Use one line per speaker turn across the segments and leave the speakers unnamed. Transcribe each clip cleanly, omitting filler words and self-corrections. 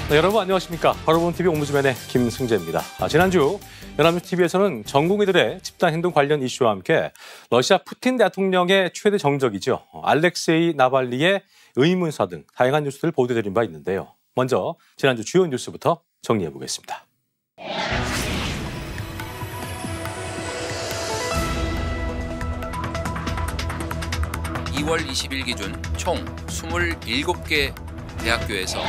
네, 여러분 안녕하십니까. 바로본TV 옹부즈맨의 김승재입니다. 지난주 연합뉴스TV에서는 전 국민들의 집단 행동 관련 이슈와 함께 러시아 푸틴 대통령의 최대 정적이죠. 알렉세이 나발리의 의문사 등 다양한 뉴스들을 보도드린 바 있는데요. 먼저 지난주 주요 뉴스부터 정리해 보겠습니다.
2월 20일 기준 총 27개 대학교에서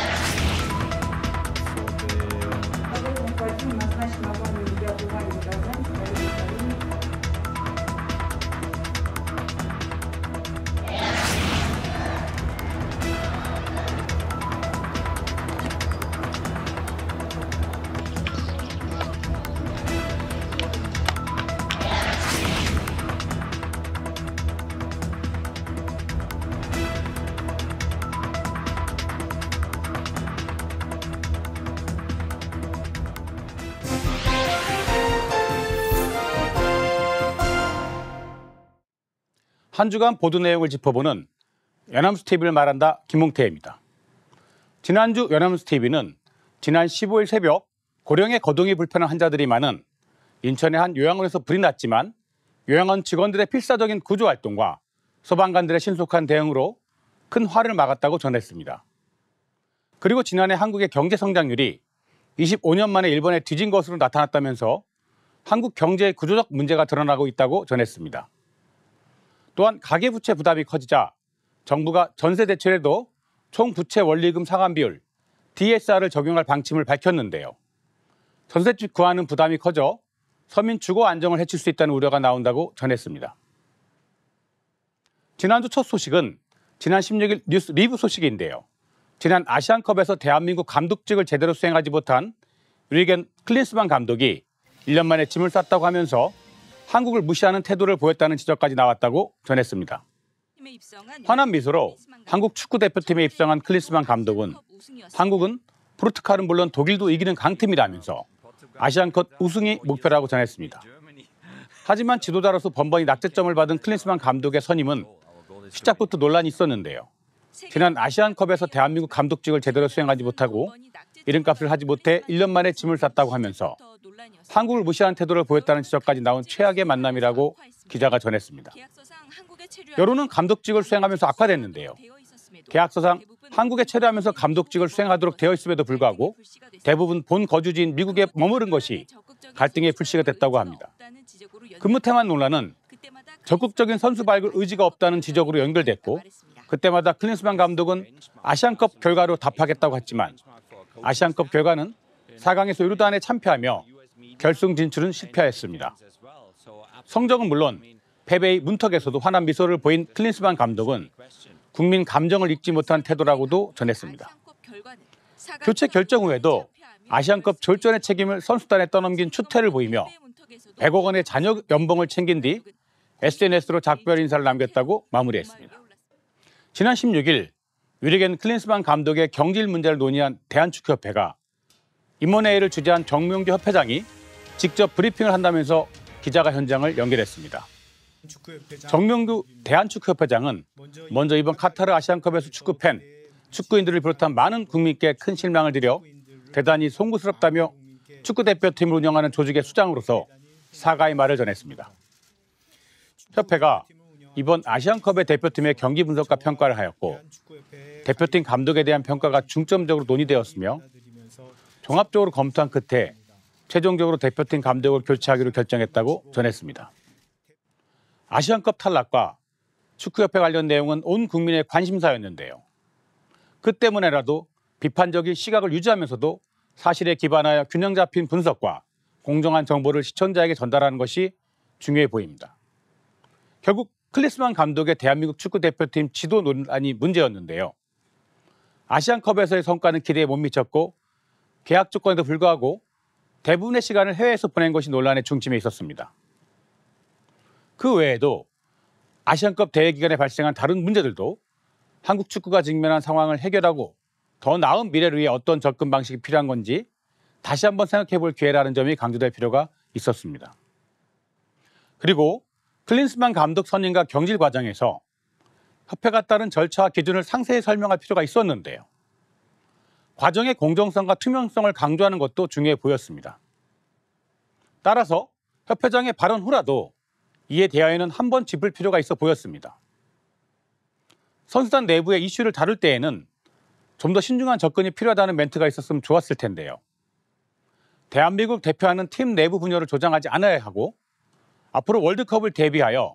한 주간 보도 내용을 짚어보는 연합뉴스TV를 말한다 김홍태입니다. 지난주 연합뉴스TV는 지난 15일 새벽 고령의 거동이 불편한 환자들이 많은 인천의 한 요양원에서 불이 났지만 요양원 직원들의 필사적인 구조활동과 소방관들의 신속한 대응으로 큰 화를 막았다고 전했습니다. 그리고 지난해 한국의 경제 성장률이 25년 만에 일본에 뒤진 것으로 나타났다면서 한국 경제의 구조적 문제가 드러나고 있다고 전했습니다. 또한 가계부채 부담이 커지자 정부가 전세 대출에도 총부채 원리금 상환 비율 DSR을 적용할 방침을 밝혔는데요. 전셋집 구하는 부담이 커져 서민 주거 안정을 해칠 수 있다는 우려가 나온다고 전했습니다. 지난주 첫 소식은 지난 16일 뉴스 리뷰 소식인데요. 지난 아시안컵에서 대한민국 감독직을 제대로 수행하지 못한 유리겐 클린스만 감독이 1년 만에 짐을 쌌다고 하면서 한국을 무시하는 태도를 보였다는 지적까지 나왔다고 전했습니다. 환한 미소로 한국 축구대표팀에 입성한 클린스만 감독은 한국은 포르투갈은 물론 독일도 이기는 강팀이라면서 아시안컵 우승이 목표라고 전했습니다. 하지만 지도자로서 번번이 낙제점을 받은 클린스만 감독의 선임은 시작부터 논란이 있었는데요. 지난 아시안컵에서 대한민국 감독직을 제대로 수행하지 못하고 이름값을 하지 못해 1년 만에 짐을 쌌다고 하면서 한국을 무시한 태도를 보였다는 지적까지 나온 최악의 만남이라고 기자가 전했습니다. 여론은 감독직을 수행하면서 악화됐는데요. 계약서상 한국에 체류하면서 감독직을 수행하도록 되어 있음에도 불구하고 대부분 본 거주지인 미국에 머무른 것이 갈등의 불씨가 됐다고 합니다. 근무 태만 논란은 적극적인 선수 발굴 의지가 없다는 지적으로 연결됐고 그때마다 클린스만 감독은 아시안컵 결과로 답하겠다고 했지만 아시안컵 결과는 4강에서 요르단에 참패하며 결승 진출은 실패했습니다. 성적은 물론 패배의 문턱에서도 환한 미소를 보인 클린스만 감독은 국민 감정을 읽지 못한 태도라고도 전했습니다. 교체 결정 후에도 아시안컵 졸전의 책임을 선수단에 떠넘긴 추태를 보이며 100억 원의 잔여 연봉을 챙긴 뒤 SNS로 작별 인사를 남겼다고 마무리했습니다. 지난 16일 유리겐 클린스만 감독의 경질 문제를 논의한 대한축구협회가 임원회의를 주재한 정명규 협회장이 직접 브리핑을 한다면서 기자가 현장을 연결했습니다. 정명규 대한축구협회장은 먼저 이번 카타르 아시안컵에서 축구팬, 축구인들을 비롯한 많은 국민께 큰 실망을 드려 대단히 송구스럽다며 축구대표팀을 운영하는 조직의 수장으로서 사과의 말을 전했습니다. 협회가 이번 아시안컵의 대표팀의 경기 분석과 평가를 하였고 대표팀 감독에 대한 평가가 중점적으로 논의되었으며 종합적으로 검토한 끝에 최종적으로 대표팀 감독을 교체하기로 결정했다고 전했습니다. 아시안컵 탈락과 축구협회 관련 내용은 온 국민의 관심사였는데요. 그 때문에라도 비판적인 시각을 유지하면서도 사실에 기반하여 균형 잡힌 분석과 공정한 정보를 시청자에게 전달하는 것이 중요해 보입니다. 결국 클린스만 감독의 대한민국 축구대표팀 지도 논란이 문제였는데요. 아시안컵에서의 성과는 기대에 못 미쳤고 계약 조건에도 불구하고 대부분의 시간을 해외에서 보낸 것이 논란의 중심에 있었습니다. 그 외에도 아시안컵 대회 기간에 발생한 다른 문제들도 한국 축구가 직면한 상황을 해결하고 더 나은 미래를 위해 어떤 접근 방식이 필요한 건지 다시 한번 생각해 볼 기회라는 점이 강조될 필요가 있었습니다. 그리고 클린스만 감독 선임과 경질 과정에서 협회가 따른 절차와 기준을 상세히 설명할 필요가 있었는데요. 과정의 공정성과 투명성을 강조하는 것도 중요해 보였습니다. 따라서 협회장의 발언 후라도 이에 대하여는 한번 짚을 필요가 있어 보였습니다. 선수단 내부의 이슈를 다룰 때에는 좀 더 신중한 접근이 필요하다는 멘트가 있었으면 좋았을 텐데요. 대한민국 대표하는 팀 내부 분열을 조장하지 않아야 하고 앞으로 월드컵을 대비하여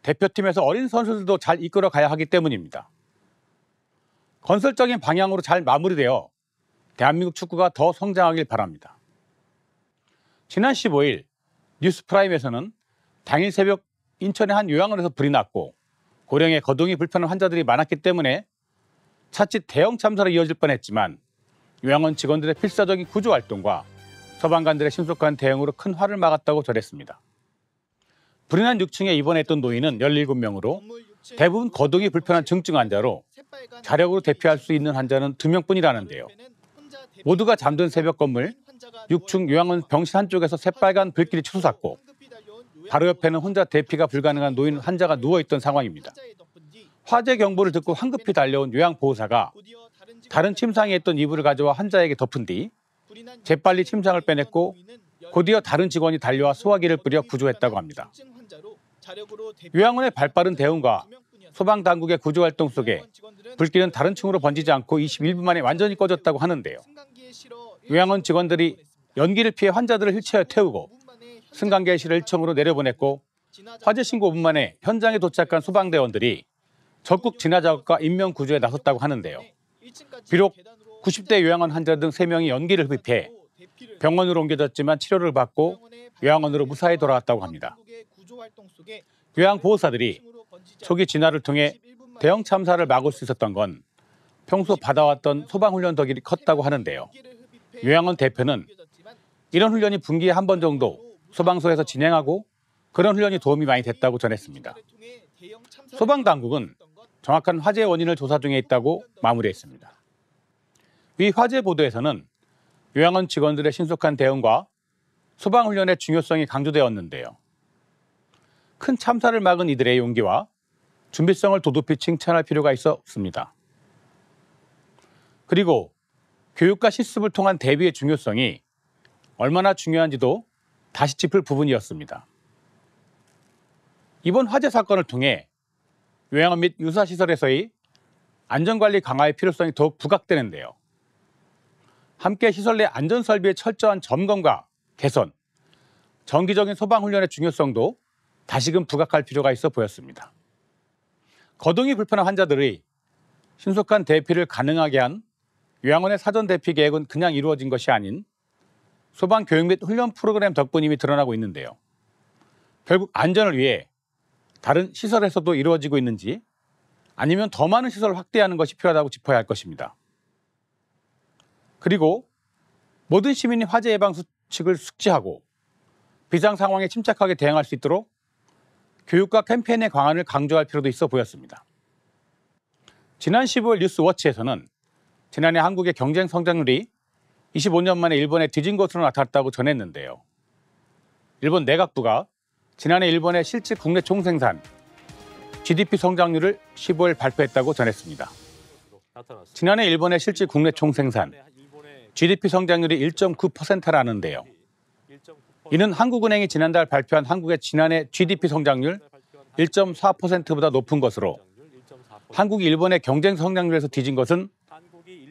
대표팀에서 어린 선수들도 잘 이끌어 가야 하기 때문입니다. 건설적인 방향으로 잘 마무리되어 대한민국 축구가 더 성장하길 바랍니다. 지난 15일 뉴스프라임에서는 당일 새벽 인천의 한 요양원에서 불이 났고 고령의 거동이 불편한 환자들이 많았기 때문에 차칫 대형 참사로 이어질 뻔했지만 요양원 직원들의 필사적인 구조활동과 소방관들의 신속한 대응으로 큰 화를 막았다고 전했습니다. 불이 난 6층에 입원했던 노인은 17명으로 대부분 거동이 불편한 중증 환자로 자력으로 대피할 수 있는 환자는 2명뿐이라는데요. 모두가 잠든 새벽 건물 6층 요양원 병실 한쪽에서 새빨간 불길이 치솟았고 바로 옆에는 혼자 대피가 불가능한 노인 환자가 누워있던 상황입니다. 화재 경보를 듣고 황급히 달려온 요양보호사가 다른 침상에 있던 이불을 가져와 환자에게 덮은 뒤 재빨리 침상을 빼냈고 곧이어 다른 직원이 달려와 소화기를 뿌려 구조했다고 합니다. 요양원의 발빠른 대응과 소방당국의 구조활동 속에 불길은 다른 층으로 번지지 않고 21분 만에 완전히 꺼졌다고 하는데요. 요양원 직원들이 연기를 피해 환자들을 휠체어에 태우고 승강기실을 1층으로 내려보냈고 화재 신고 5분 만에 현장에 도착한 소방대원들이 적극 진화 작업과 인명 구조에 나섰다고 하는데요. 비록 90대 요양원 환자 등 3명이 연기를 흡입해 병원으로 옮겨졌지만 치료를 받고 요양원으로 무사히 돌아왔다고 합니다. 요양보호사들이 초기 진화를 통해 대형 참사를 막을 수 있었던 건 평소 받아왔던 소방훈련 덕이 컸다고 하는데요. 요양원 대표는 이런 훈련이 분기에 한 번 정도 소방서에서 진행하고 그런 훈련이 도움이 많이 됐다고 전했습니다. 소방당국은 정확한 화재 원인을 조사 중에 있다고 마무리했습니다. 위 화재 보도에서는 요양원 직원들의 신속한 대응과 소방훈련의 중요성이 강조되었는데요. 큰 참사를 막은 이들의 용기와 준비성을 도둑히 칭찬할 필요가 있었습니다. 그리고 교육과 실습을 통한 대비의 중요성이 얼마나 중요한지도 다시 짚을 부분이었습니다. 이번 화재 사건을 통해 요양원 및 유사시설에서의 안전관리 강화의 필요성이 더욱 부각되는데요. 함께 시설 내 안전설비의 철저한 점검과 개선, 정기적인 소방훈련의 중요성도 다시금 부각할 필요가 있어 보였습니다. 거동이 불편한 환자들의 신속한 대피를 가능하게 한 요양원의 사전 대피 계획은 그냥 이루어진 것이 아닌 소방 교육 및 훈련 프로그램 덕분임이 드러나고 있는데요. 결국 안전을 위해 다른 시설에서도 이루어지고 있는지 아니면 더 많은 시설을 확대하는 것이 필요하다고 짚어야 할 것입니다. 그리고 모든 시민이 화재 예방 수칙을 숙지하고 비상 상황에 침착하게 대응할 수 있도록 교육과 캠페인의 강화를 강조할 필요도 있어 보였습니다. 지난 15일 뉴스워치에서는 지난해 한국의 경쟁 성장률이 25년 만에 일본에 뒤진 것으로 나타났다고 전했는데요. 일본 내각부가 지난해 일본의 실질 국내 총생산 GDP 성장률을 15일 발표했다고 전했습니다. 지난해 일본의 실질 국내 총생산 GDP 성장률이 1.9%라는데요. 이는 한국은행이 지난달 발표한 한국의 지난해 GDP 성장률 1.4%보다 높은 것으로 한국이 일본의 경쟁 성장률에서 뒤진 것은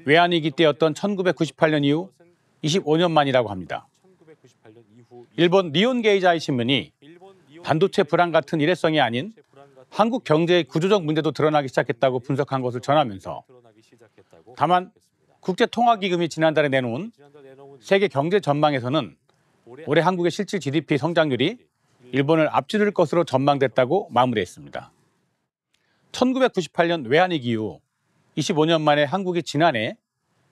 외환위기 때였던 1998년 이후 25년 만이라고 합니다. 일본 니혼게이자이 신문이 반도체 불안 같은 일회성이 아닌 한국 경제의 구조적 문제도 드러나기 시작했다고 분석한 것을 전하면서 다만 국제통화기금이 지난달에 내놓은 세계 경제 전망에서는 올해 한국의 실질 GDP 성장률이 일본을 앞지를 것으로 전망됐다고 마무리했습니다. 1998년 외환위기 이후 25년 만에 한국이 지난해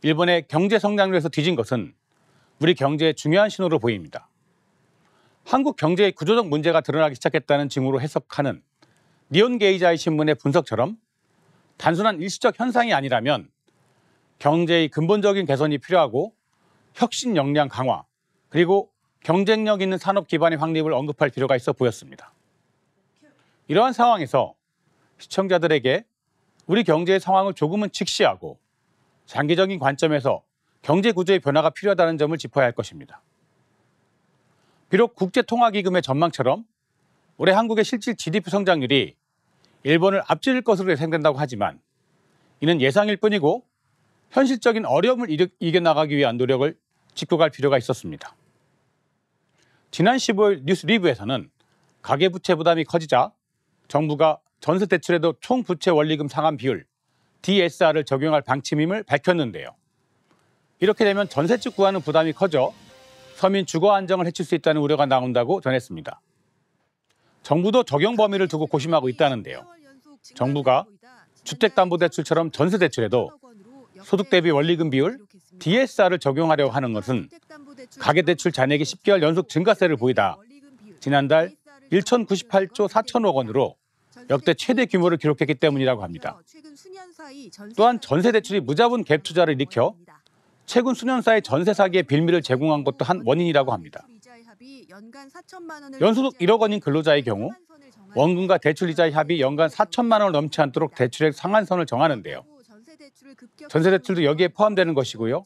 일본의 경제 성장률에서 뒤진 것은 우리 경제의 중요한 신호로 보입니다. 한국 경제의 구조적 문제가 드러나기 시작했다는 징후로 해석하는 니혼게이자이 신문의 분석처럼 단순한 일시적 현상이 아니라면 경제의 근본적인 개선이 필요하고 혁신 역량 강화 그리고 경쟁력 있는 산업 기반의 확립을 언급할 필요가 있어 보였습니다. 이러한 상황에서 시청자들에게 우리 경제의 상황을 조금은 직시하고 장기적인 관점에서 경제 구조의 변화가 필요하다는 점을 짚어야 할 것입니다. 비록 국제통화기금의 전망처럼 올해 한국의 실질 GDP 성장률이 일본을 앞질 것으로 예상된다고 하지만 이는 예상일 뿐이고 현실적인 어려움을 이겨나가기 위한 노력을 짚고 갈 필요가 있었습니다. 지난 15일 뉴스 리뷰에서는 가계부채 부담이 커지자 정부가 전세 대출에도 총부채 원리금 상환 비율 DSR을 적용할 방침임을 밝혔는데요. 이렇게 되면 전세집 구하는 부담이 커져 서민 주거 안정을 해칠 수 있다는 우려가 나온다고 전했습니다. 정부도 적용 범위를 두고 고심하고 있다는데요. 정부가 주택담보대출처럼 전세대출에도 소득 대비 원리금 비율 DSR을 적용하려고 하는 것은 가계대출 잔액이 10개월 연속 증가세를 보이다 지난달 1,098조 4천억 원으로 역대 최대 규모를 기록했기 때문이라고 합니다. 또한 전세대출이 무자본 갭 투자를 일으켜 최근 수년 사이 전세 사기의 빌미를 제공한 것도 한 원인이라고 합니다. 연소득 1억 원인 근로자의 경우 원금과 대출이자의 합이 연간 4천만 원을 넘지 않도록 대출액 상한선을 정하는데요. 전세대출도 여기에 포함되는 것이고요.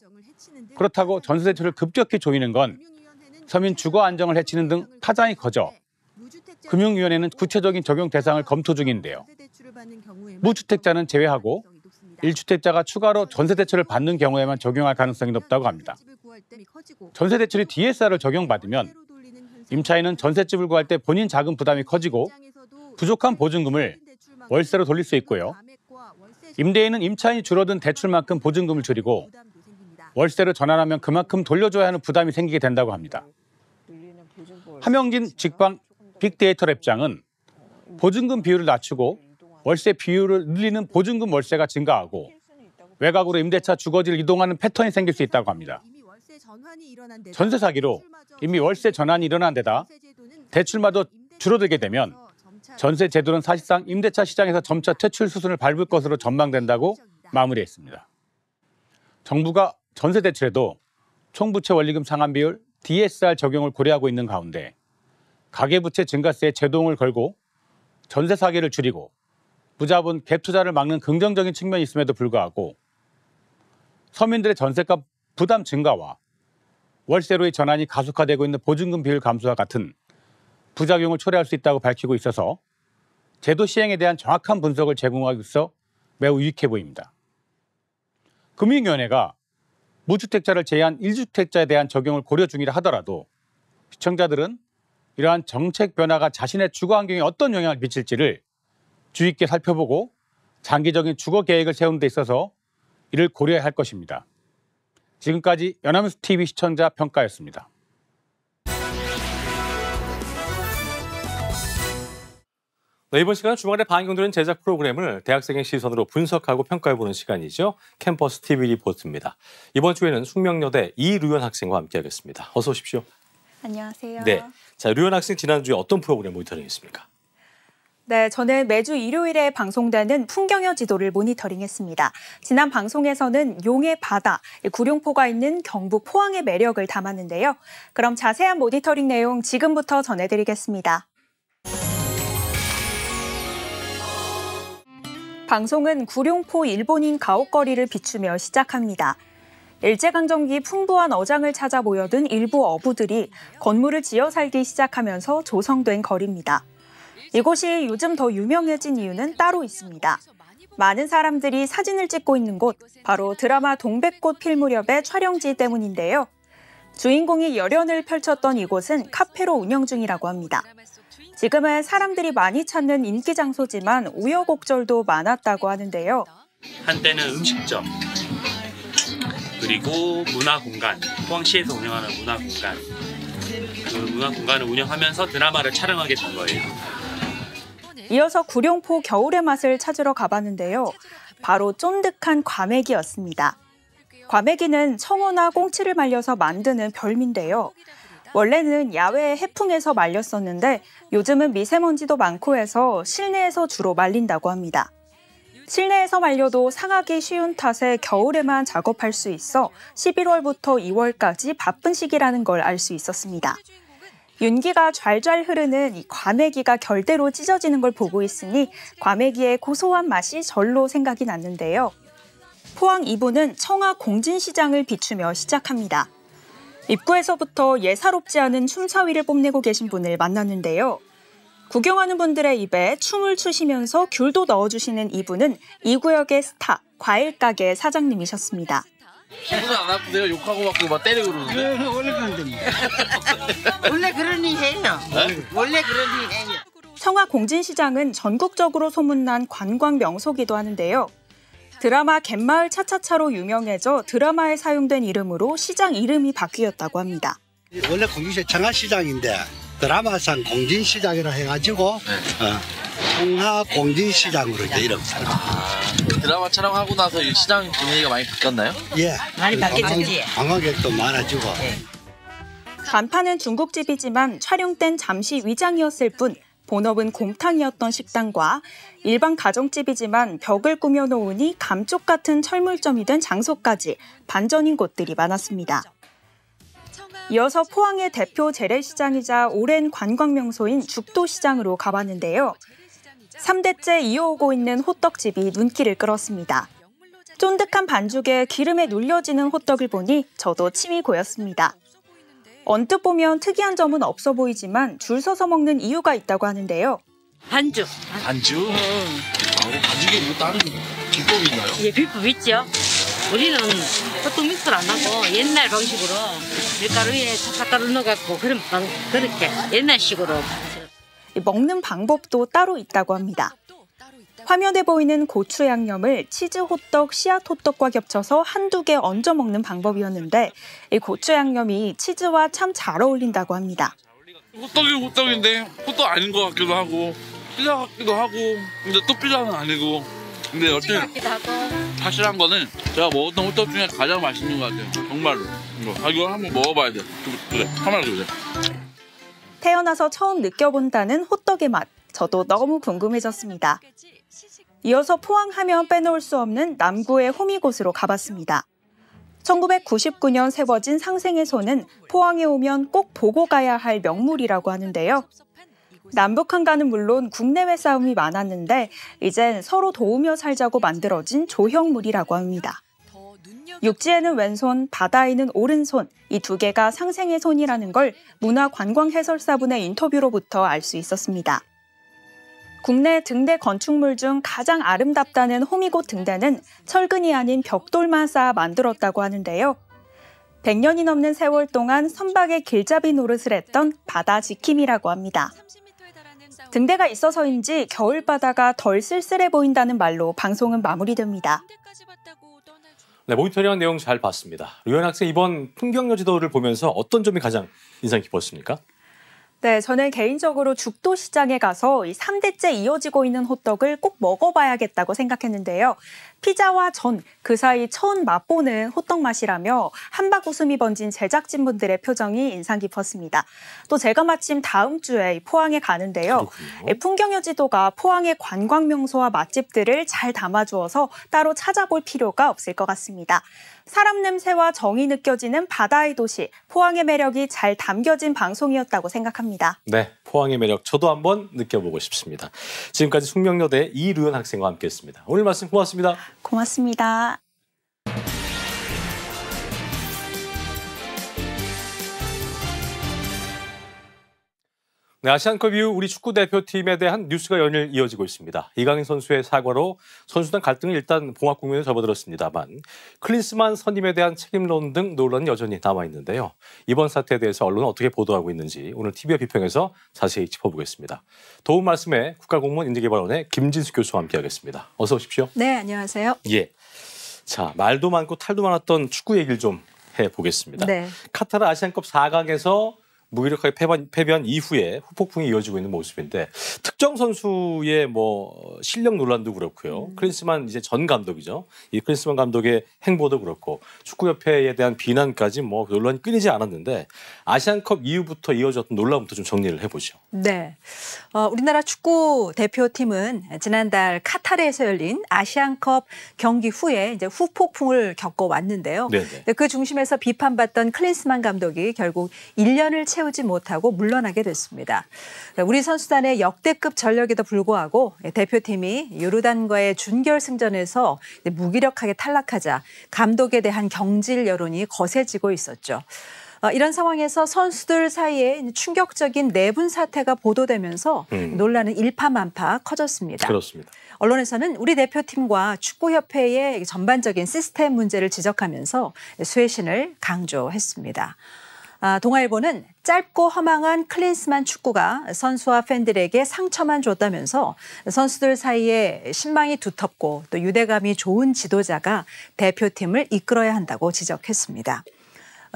그렇다고 전세대출을 급격히 조이는 건 서민 주거 안정을 해치는 등 파장이 커져 금융위원회는 구체적인 적용 대상을 검토 중인데요. 무주택자는 제외하고 1주택자가 추가로 전세대출을 받는 경우에만 적용할 가능성이 높다고 합니다. 전세대출이 DSR을 적용받으면 임차인은 전셋집을 구할 때 본인 자금 부담이 커지고 부족한 보증금을 월세로 돌릴 수 있고요. 임대인은 임차인이 줄어든 대출만큼 보증금을 줄이고 월세로 전환하면 그만큼 돌려줘야 하는 부담이 생기게 된다고 합니다. 함영진 직방 빅데이터 랩장은 보증금 비율을 낮추고 월세 비율을 늘리는 보증금 월세가 증가하고 외곽으로 임대차 주거지를 이동하는 패턴이 생길 수 있다고 합니다. 전세 사기로 이미 월세 전환이 일어난 데다 대출마저 줄어들게 되면 전세 제도는 사실상 임대차 시장에서 점차 퇴출 수순을 밟을 것으로 전망된다고 마무리했습니다. 정부가 전세 대출에도 총부채 원리금 상환 비율 DSR 적용을 고려하고 있는 가운데 가계부채 증가세에 제동을 걸고 전세 사기를 줄이고 무자본 갭 투자를 막는 긍정적인 측면이 있음에도 불구하고 서민들의 전세값 부담 증가와 월세로의 전환이 가속화되고 있는 보증금 비율 감소와 같은 부작용을 초래할 수 있다고 밝히고 있어서 제도 시행에 대한 정확한 분석을 제공하기 위해서 매우 유익해 보입니다. 금융위원회가 무주택자를 제외한 1주택자에 대한 적용을 고려 중이라 하더라도 시청자들은 이러한 정책 변화가 자신의 주거 환경에 어떤 영향을 미칠지를 주의 있게 살펴보고 장기적인 주거 계획을 세우는 데 있어서 이를 고려해야 할 것입니다. 지금까지 연합뉴스 TV 시청자 평가였습니다.
네, 이번 시간은 주말에 방영되는 제작 프로그램을 대학생의 시선으로 분석하고 평가해보는 시간이죠. 캠퍼스 TV 리포트입니다. 이번 주에는 숙명여대 이류연 학생과 함께하겠습니다. 어서 오십시오.
안녕하세요.
네, 자 류연 학생 지난주에 어떤 프로그램 모니터링했습니까?
네, 저는 매주 일요일에 방송되는 풍경여 지도를 모니터링했습니다. 지난 방송에서는 용의 바다, 구룡포가 있는 경북 포항의 매력을 담았는데요. 그럼 자세한 모니터링 내용 지금부터 전해드리겠습니다. 방송은 구룡포 일본인 가옥거리를 비추며 시작합니다. 일제강점기 풍부한 어장을 찾아 모여든 일부 어부들이 건물을 지어 살기 시작하면서 조성된 거리입니다. 이곳이 요즘 더 유명해진 이유는 따로 있습니다. 많은 사람들이 사진을 찍고 있는 곳, 바로 드라마 동백꽃 필 무렵의 촬영지 때문인데요. 주인공이 열연을 펼쳤던 이곳은 카페로 운영 중이라고 합니다. 지금은 사람들이 많이 찾는 인기 장소지만 우여곡절도 많았다고 하는데요.
한때는 음식점, 그리고 문화공간, 포항시에서 운영하는 문화공간, 그 문화공간을 운영하면서 드라마를 촬영하게 된 거예요.
이어서 구룡포 겨울의 맛을 찾으러 가봤는데요. 바로 쫀득한 과메기였습니다. 과메기는 청어나 꽁치를 말려서 만드는 별미인데요. 원래는 야외 해풍에서 말렸었는데 요즘은 미세먼지도 많고 해서 실내에서 주로 말린다고 합니다. 실내에서 말려도 상하기 쉬운 탓에 겨울에만 작업할 수 있어 11월부터 2월까지 바쁜 시기라는 걸 알 수 있었습니다. 윤기가 좔좔 흐르는 이 과메기가 결대로 찢어지는 걸 보고 있으니 과메기의 고소한 맛이 절로 생각이 났는데요. 포항 2부는 청하 공진시장을 비추며 시작합니다. 입구에서부터 예사롭지 않은 춤사위를 뽐내고 계신 분을 만났는데요. 구경하는 분들의 입에 춤을 추시면서 귤도 넣어주시는 이분은 이 구역의 스타, 과일가게 사장님이셨습니다.
기분 안 아프세요? 욕하고 막 때리고 그러는데?
원래 그런데 원래 그런 일 해요. 원래 그런 일 해요.
청하 공진시장은 전국적으로 소문난 관광 명소기도 하는데요. 드라마 갯마을 차차차로 유명해져 드라마에 사용된 이름으로 시장 이름이 바뀌었다고 합니다.
원래 공진시 청하시장인데 드라마상 공진시장이라 해가지고 청하 공진시장으로 이제 이름 살죠.
드라마 촬영하고 나서 이 시장 분위기가 많이 바뀌었나요?
예,
많이 바뀌었지.
관광객도 많아지고.
간판은 중국집이지만 촬영 땐 잠시 위장이었을 뿐 본업은 곰탕이었던 식당과 일반 가정집이지만 벽을 꾸며놓으니 감쪽 같은 철물점이 된 장소까지 반전인 곳들이 많았습니다. 이어서 포항의 대표 재래시장이자 오랜 관광명소인 죽도시장으로 가봤는데요. 3대째 이어오고 있는 호떡집이 눈길을 끌었습니다. 쫀득한 반죽에 기름에 눌려지는 호떡을 보니 저도 침이 고였습니다. 언뜻 보면 특이한 점은 없어 보이지만 줄 서서 먹는 이유가 있다고 하는데요.
반죽.
반죽? 반죽에 뭐 다른 비법이 있나요?
예, 비법 있죠. 우리는 호떡 믹스를 안 하고 옛날 방식으로 밀가루에 찹쌀가루 넣어갖고 그렇게 옛날식으로.
먹는 방법도 따로 있다고 합니다. 화면에 보이는 고추 양념을 치즈 호떡, 씨앗 호떡과 겹쳐서 한두 개 얹어 먹는 방법이었는데 이 고추 양념이 치즈와 참 잘 어울린다고 합니다.
호떡이 호떡인데 호떡 아닌 것 같기도 하고 피자 같기도 하고 근데 또 피자는 아니고 근데 어쨌든 확실한 거는 제가 먹었던 호떡 중에 가장 맛있는 것 같아요. 정말로. 이거 한번 먹어봐야 돼. 그래, 한번 그래.
태어나서 처음 느껴본다는 호떡의 맛, 저도 너무 궁금해졌습니다. 이어서 포항하면 빼놓을 수 없는 남구의 호미곶으로 가봤습니다. 1999년 세워진 상생의 소는 포항에 오면 꼭 보고 가야 할 명물이라고 하는데요. 남북 한가는 물론 국내외 싸움이 많았는데 이젠 서로 도우며 살자고 만들어진 조형물이라고 합니다. 육지에는 왼손, 바다에는 오른손, 이 두 개가 상생의 손이라는 걸 문화관광해설사분의 인터뷰로부터 알 수 있었습니다. 국내 등대 건축물 중 가장 아름답다는 호미곶 등대는 철근이 아닌 벽돌만 쌓아 만들었다고 하는데요. 100년이 넘는 세월 동안 선박의 길잡이 노릇을 했던 바다 지킴이라고 합니다. 등대가 있어서인지 겨울바다가 덜 쓸쓸해 보인다는 말로 방송은 마무리됩니다.
네, 모니터링한 내용 잘 봤습니다. 류현 학생 이번 풍경여지도를 보면서 어떤 점이 가장 인상 깊었습니까?
네, 저는 개인적으로 죽도시장에 가서 이 3대째 이어지고 있는 호떡을 꼭 먹어봐야겠다고 생각했는데요. 피자와 전, 그 사이 처음 맛보는 호떡 맛이라며 한박 웃음이 번진 제작진분들의 표정이 인상 깊었습니다. 또 제가 마침 다음 주에 포항에 가는데요. 풍경여지도가 포항의 관광명소와 맛집들을 잘 담아주어서 따로 찾아볼 필요가 없을 것 같습니다. 사람 냄새와 정이 느껴지는 바다의 도시, 포항의 매력이 잘 담겨진 방송이었다고 생각합니다.
네, 포항의 매력 저도 한번 느껴보고 싶습니다. 지금까지 숙명여대 이류현 학생과 함께했습니다. 오늘 말씀 고맙습니다.
고맙습니다.
네, 아시안컵 이후 우리 축구 대표팀에 대한 뉴스가 연일 이어지고 있습니다. 이강인 선수의 사과로 선수단 갈등이 일단 봉합 국면에 접어들었습니다만 클린스만 선임에 대한 책임론 등 논란이 여전히 남아있는데요. 이번 사태에 대해서 언론은 어떻게 보도하고 있는지 오늘 TV와 비평에서 자세히 짚어보겠습니다. 도움 말씀에 국가공무원 인재개발원의 김진수 교수와 함께하겠습니다. 어서 오십시오.
네, 안녕하세요.
예. 자, 말도 많고 탈도 많았던 축구 얘기를 좀 해보겠습니다.
네.
카타르 아시안컵 4강에서 무기력하게 패배한 이후에 후폭풍이 이어지고 있는 모습인데 특정 선수의 실력 논란도 그렇고요. 클린스만 이제 전 감독이죠. 이 클린스만 감독의 행보도 그렇고 축구협회에 대한 비난까지 논란이 끊이지 않았는데 아시안컵 이후부터 이어졌던 논란부터 좀 정리를 해보죠.
네. 우리나라 축구 대표팀은 지난달 카타르에서 열린 아시안컵 경기 후에 이제 후폭풍을 겪어왔는데요. 그 중심에서 비판받던 클린스만 감독이 결국 1년을 채우지 못하고 물러나게 됐습니다. 우리 선수단의 역대급 전력에도 불구하고 대표팀이 요르단과의 준결승전에서 무기력하게 탈락하자 감독에 대한 경질 여론이 거세지고 있었죠. 이런 상황에서 선수들 사이에 충격적인 내분 사태가 보도되면서 논란은 일파만파 커졌습니다.
그렇습니다.
언론에서는 우리 대표팀과 축구협회의 전반적인 시스템 문제를 지적하면서 쇄신을 강조했습니다. 동아일보는 짧고 허망한 클린스만 축구가 선수와 팬들에게 상처만 줬다면서 선수들 사이에 신망이 두텁고 또 유대감이 좋은 지도자가 대표팀을 이끌어야 한다고 지적했습니다.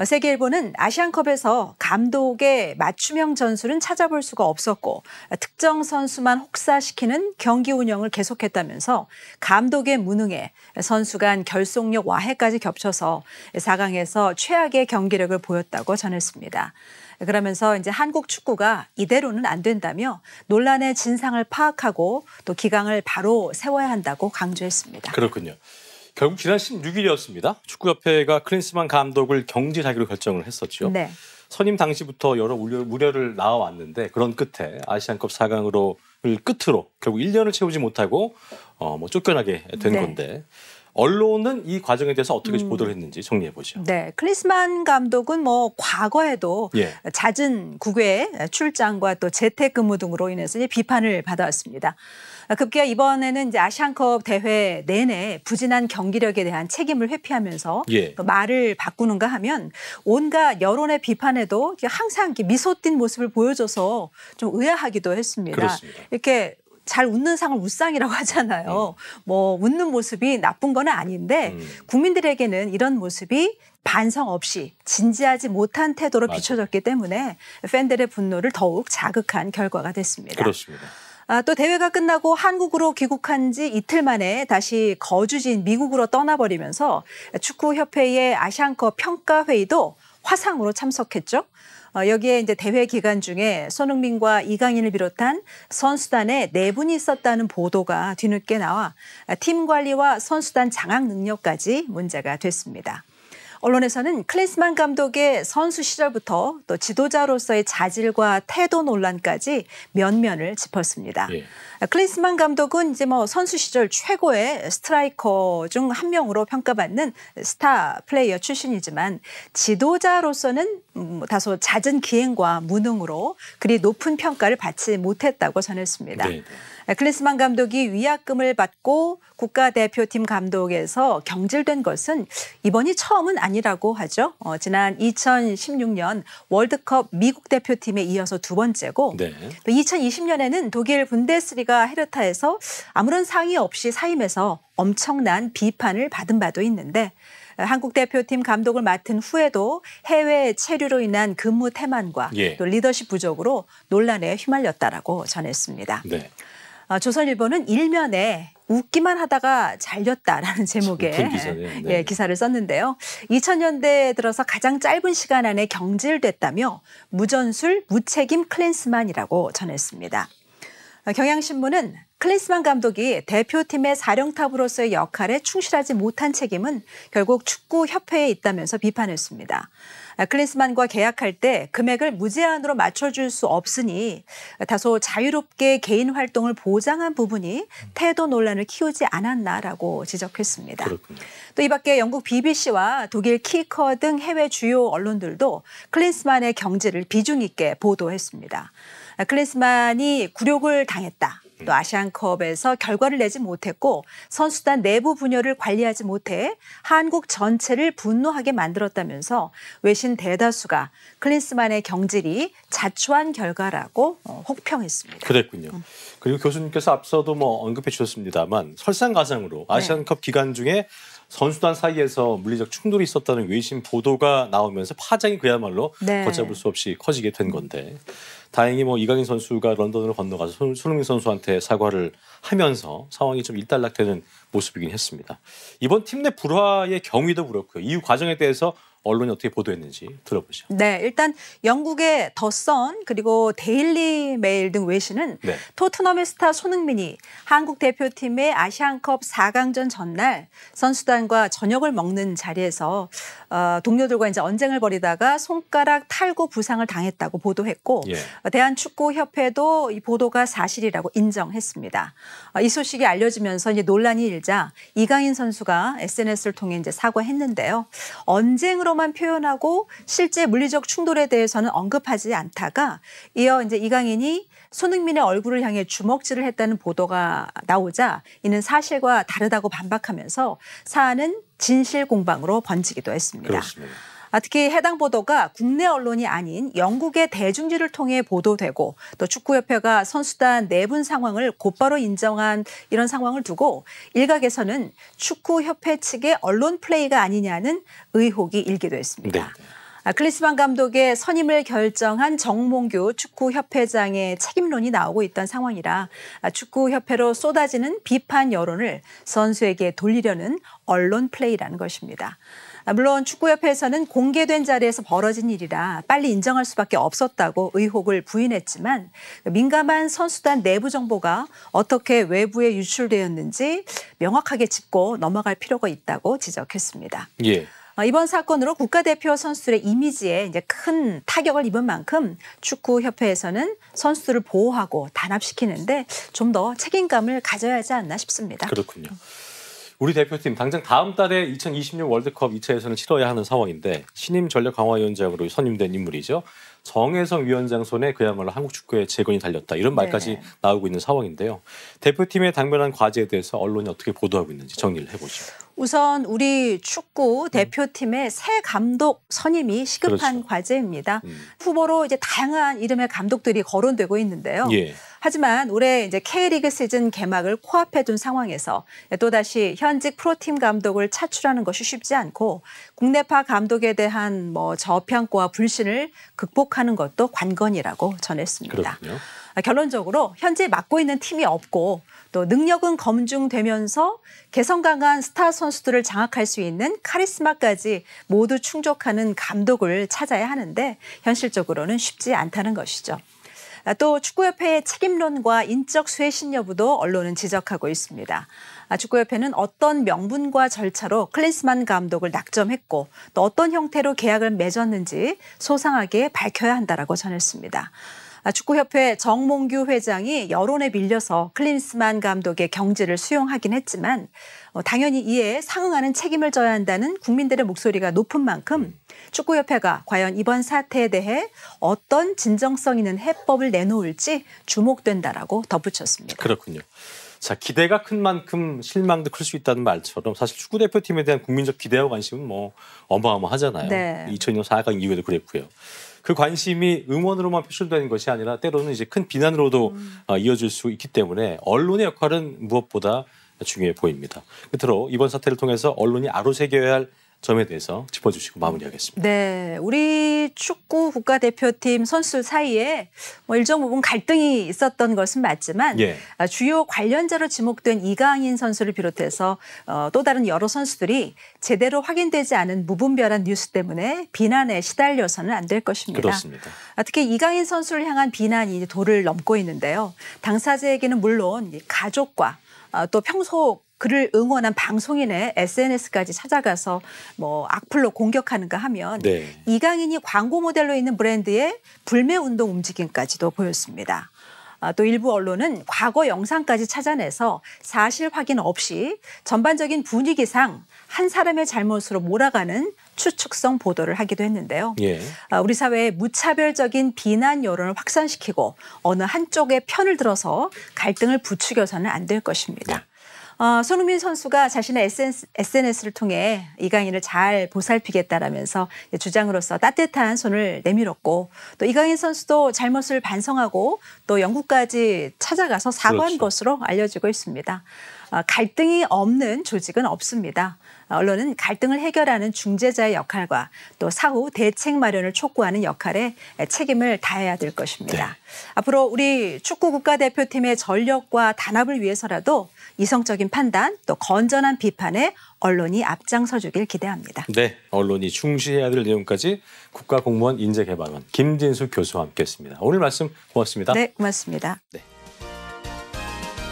세계일보는 아시안컵에서 감독의 맞춤형 전술은 찾아볼 수가 없었고 특정 선수만 혹사시키는 경기 운영을 계속했다면서 감독의 무능에 선수 간 결속력 와해까지 겹쳐서 4강에서 최악의 경기력을 보였다고 전했습니다. 그러면서 이제 한국 축구가 이대로는 안 된다며 논란의 진상을 파악하고 또 기강을 바로 세워야 한다고 강조했습니다.
그렇군요. 결국 지난 16일이었습니다. 축구협회가 클린스만 감독을 경질하기로 결정을 했었죠.
네.
선임 당시부터 여러 우려를 나와왔는데 그런 끝에 아시안컵 4강으로 끝으로 결국 1년을 채우지 못하고 쫓겨나게 된
네.
건데 언론은 이 과정에 대해서 어떻게 보도를 했는지 정리해 보죠.
네, 클린스만 감독은 과거에도 잦은 국외 출장과 또 재택근무 등으로 인해서 비판을 받아왔습니다. 급기야 이번에는 이제 아시안컵 대회 내내 부진한 경기력에 대한 책임을 회피하면서 또 말을 바꾸는가 하면 온갖 여론의 비판에도 항상 이렇게 미소 띈 모습을 보여줘서 좀 의아하기도 했습니다.
그렇습니다.
이렇게 잘 웃는 상을 웃상이라고 하잖아요. 웃는 모습이 나쁜 건 아닌데 국민들에게는 이런 모습이 반성 없이 진지하지 못한 태도로 비춰졌기 때문에 팬들의 분노를 더욱 자극한 결과가 됐습니다.
그렇습니다.
또 대회가 끝나고 한국으로 귀국한 지 이틀 만에 다시 거주지인 미국으로 떠나버리면서 축구협회의 아시안컵 평가회의도 화상으로 참석했죠. 여기에 이제 대회 기간 중에 손흥민과 이강인을 비롯한 선수단에 내분이 있었다는 보도가 뒤늦게 나와 팀 관리와 선수단 장악 능력까지 문제가 됐습니다. 언론에서는 클린스만 감독의 선수 시절부터 또 지도자로서의 자질과 태도 논란까지 면면을 짚었습니다. 클린스만 감독은 이제 선수 시절 최고의 스트라이커 중 한 명으로 평가받는 스타 플레이어 출신이지만 지도자로서는 다소 잦은 기행과 무능으로 그리 높은 평가를 받지 못했다고 전했습니다. 클린스만 감독이 위약금을 받고 국가대표팀 감독에서 경질된 것은 이번이 처음은 아니라고 하죠. 지난 2016년 월드컵 미국 대표팀에 이어서 두 번째고 또 2020년에는 독일 분데스리가 헤르타에서 아무런 상의 없이 사임해서 엄청난 비판을 받은 바도 있는데 한국 대표팀 감독을 맡은 후에도 해외 체류로 인한 근무 태만과 또 리더십 부족으로 논란에 휘말렸다라고 전했습니다. 조선일보는 일면에 웃기만 하다가 잘렸다라는 제목의 기사를 썼는데요. 2000년대에 들어서 가장 짧은 시간 안에 경질됐다며 무전술, 무책임 클린스만이라고 전했습니다. 경향신문은 클린스만 감독이 대표팀의 사령탑으로서의 역할에 충실하지 못한 책임은 결국 축구협회에 있다면서 비판했습니다. 클린스만과 계약할 때 금액을 무제한으로 맞춰줄 수 없으니 다소 자유롭게 개인 활동을 보장한 부분이 태도 논란을 키우지 않았나라고 지적했습니다. 또 이 밖에 영국 BBC와 독일 키커 등 해외 주요 언론들도 클린스만의 경질을 비중 있게 보도했습니다. 클린스만이 굴욕을 당했다. 또 아시안컵에서 결과를 내지 못했고 선수단 내부 분열을 관리하지 못해 한국 전체를 분노하게 만들었다면서 외신 대다수가 클린스만의 경질이 자초한 결과라고 혹평했습니다.
그랬군요. 그리고 교수님께서 앞서도 언급해 주셨습니다만 설상가상으로 아시안컵 기간 중에 선수단 사이에서 물리적 충돌이 있었다는 외신 보도가 나오면서 파장이 그야말로 걷잡을 수 없이 커지게 된 건데 다행히 이강인 선수가 런던으로 건너가서 손흥민 선수한테 사과를 하면서 상황이 좀 일단락되는 모습이긴 했습니다. 이번 팀 내 불화의 경위도 그렇고요. 이후 과정에 대해서 언론이 어떻게 보도했는지 들어보죠.
네, 일단 영국의 더 선 그리고 데일리 메일 등 외신은
네.
토트넘의 스타 손흥민이 한국 대표팀의 아시안컵 4강전 전날 선수단과 저녁을 먹는 자리에서 동료들과 이제 언쟁을 벌이다가 손가락 탈구 부상을 당했다고 보도했고
예.
대한축구협회도 이 보도가 사실이라고 인정했습니다. 이 소식이 알려지면서 이제 논란이 일자 이강인 선수가 SNS를 통해 이제 사과했는데요. 언쟁으로만 표현하고 실제 물리적 충돌에 대해서는 언급하지 않다가 이어 이제 이강인이 손흥민의 얼굴을 향해 주먹질을 했다는 보도가 나오자 이는 사실과 다르다고 반박하면서 사안은 진실 공방으로 번지기도 했습니다.
그렇습니다.
특히 해당 보도가 국내 언론이 아닌 영국의 대중지를 통해 보도되고 또 축구협회가 선수단 내분 상황을 곧바로 인정한 이런 상황을 두고 일각에서는 축구협회 측의 언론 플레이가 아니냐는 의혹이 일기도 했습니다.
네.
클린스만 감독의 선임을 결정한 정몽규 축구협회장의 책임론이 나오고 있던 상황이라 축구협회로 쏟아지는 비판 여론을 선수에게 돌리려는 언론 플레이라는 것입니다. 물론 축구협회에서는 공개된 자리에서 벌어진 일이라 빨리 인정할 수밖에 없었다고 의혹을 부인했지만 민감한 선수단 내부 정보가 어떻게 외부에 유출되었는지 명확하게 짚고 넘어갈 필요가 있다고 지적했습니다.
예.
이번 사건으로 국가대표 선수들의 이미지에 이제 큰 타격을 입은 만큼 축구협회에서는 선수들을 보호하고 단합시키는데 좀 더 책임감을 가져야 하지 않나 싶습니다.
그렇군요. 우리 대표팀 당장 다음 달에 2026 월드컵 2차 예선을 치러야 하는 상황인데 신임 전력 강화위원장으로 선임된 인물이죠. 정혜성 위원장 손에 그야말로 한국 축구의 재건이 달렸다. 이런 말까지 나오고 있는 상황인데요. 대표팀의 당면한 과제에 대해서 언론이 어떻게 보도하고 있는지 정리를 해보죠.
우선 우리 축구 대표팀의 새 감독 선임이 시급한
그렇죠.
과제입니다. 후보로 이제 다양한 이름의 감독들이 거론되고 있는데요.
예.
하지만 올해 이제 K리그 시즌 개막을 코앞에 둔 상황에서 또다시 현직 프로팀 감독을 차출하는 것이 쉽지 않고 국내파 감독에 대한 저평가와 불신을 극복하는 것도 관건이라고 전했습니다.
그렇군요.
결론적으로 현재 맡고 있는 팀이 없고 또 능력은 검증되면서 개성 강한 스타 선수들을 장악할 수 있는 카리스마까지 모두 충족하는 감독을 찾아야 하는데 현실적으로는 쉽지 않다는 것이죠. 또 축구협회의 책임론과 인적 쇄신 여부도 언론은 지적하고 있습니다. 축구협회는 어떤 명분과 절차로 클린스만 감독을 낙점했고 또 어떤 형태로 계약을 맺었는지 소상하게 밝혀야 한다라고 전했습니다. 축구협회 정몽규 회장이 여론에 밀려서 클린스만 감독의 경질을 수용하긴 했지만 당연히 이에 상응하는 책임을 져야 한다는 국민들의 목소리가 높은 만큼 축구협회가 과연 이번 사태에 대해 어떤 진정성 있는 해법을 내놓을지 주목된다라고 덧붙였습니다.
그렇군요. 자, 기대가 큰 만큼 실망도 클 수 있다는 말처럼 사실 축구대표팀에 대한 국민적 기대와 관심은 어마어마하잖아요.
네.
2002년 4강 이후에도 그랬고요. 그 관심이 응원으로만 표출되는 것이 아니라 때로는 이제 큰 비난으로도 이어질 수 있기 때문에 언론의 역할은 무엇보다 중요해 보입니다. 끝으로 이번 사태를 통해서 언론이 아로새겨야 할 점에 대해서 짚어주시고 마무리하겠습니다.
네, 우리 축구 국가대표팀 선수 사이에 일정 부분 갈등이 있었던 것은 맞지만 주요 관련자로 지목된 이강인 선수를 비롯해서 또 다른 여러 선수들이 제대로 확인되지 않은 무분별한 뉴스 때문에 비난에 시달려서는 안 될 것입니다.
그렇습니다.
특히 이강인 선수를 향한 비난이 도를 넘고 있는데요. 당사자에게는 물론 가족과 또 평소 그를 응원한 방송인의 SNS까지 찾아가서 악플로 공격하는가 하면 이강인이 광고 모델로 있는 브랜드의 불매운동 움직임까지도 보였습니다. 또 일부 언론은 과거 영상까지 찾아내서 사실 확인 없이 전반적인 분위기상 한 사람의 잘못으로 몰아가는 추측성 보도를 하기도 했는데요. 우리 사회의 무차별적인 비난 여론을 확산시키고 어느 한쪽의 편을 들어서 갈등을 부추겨서는 안 될 것입니다. 손흥민 선수가 자신의 SNS를 통해 이강인을 잘 보살피겠다라면서 주장으로서 따뜻한 손을 내밀었고 또 이강인 선수도 잘못을 반성하고 또 영국까지 찾아가서 사과한 것으로 알려지고 있습니다. 갈등이 없는 조직은 없습니다. 언론은 갈등을 해결하는 중재자의 역할과 또 사후 대책 마련을 촉구하는 역할에 책임을 다해야 될 것입니다.
네.
앞으로 우리 축구 국가대표팀의 전력과 단합을 위해서라도 이성적인 판단 또 건전한 비판에 언론이 앞장서 주길 기대합니다.
네, 언론이 중시해야 될 내용까지 국가공무원 인재개발원 김진수 교수와 함께했습니다. 오늘 말씀 고맙습니다.
네, 고맙습니다.
네.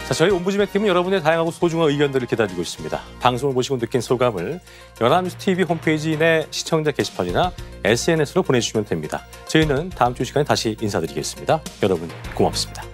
자, 저희 옴부즈맨 팀은 여러분의 다양하고 소중한 의견들을 기다리고 있습니다. 방송을 보시고 느낀 소감을 연합뉴스 TV 홈페이지 내 시청자 게시판이나 SNS로 보내주시면 됩니다. 저희는 다음 주 시간에 다시 인사드리겠습니다. 여러분 고맙습니다.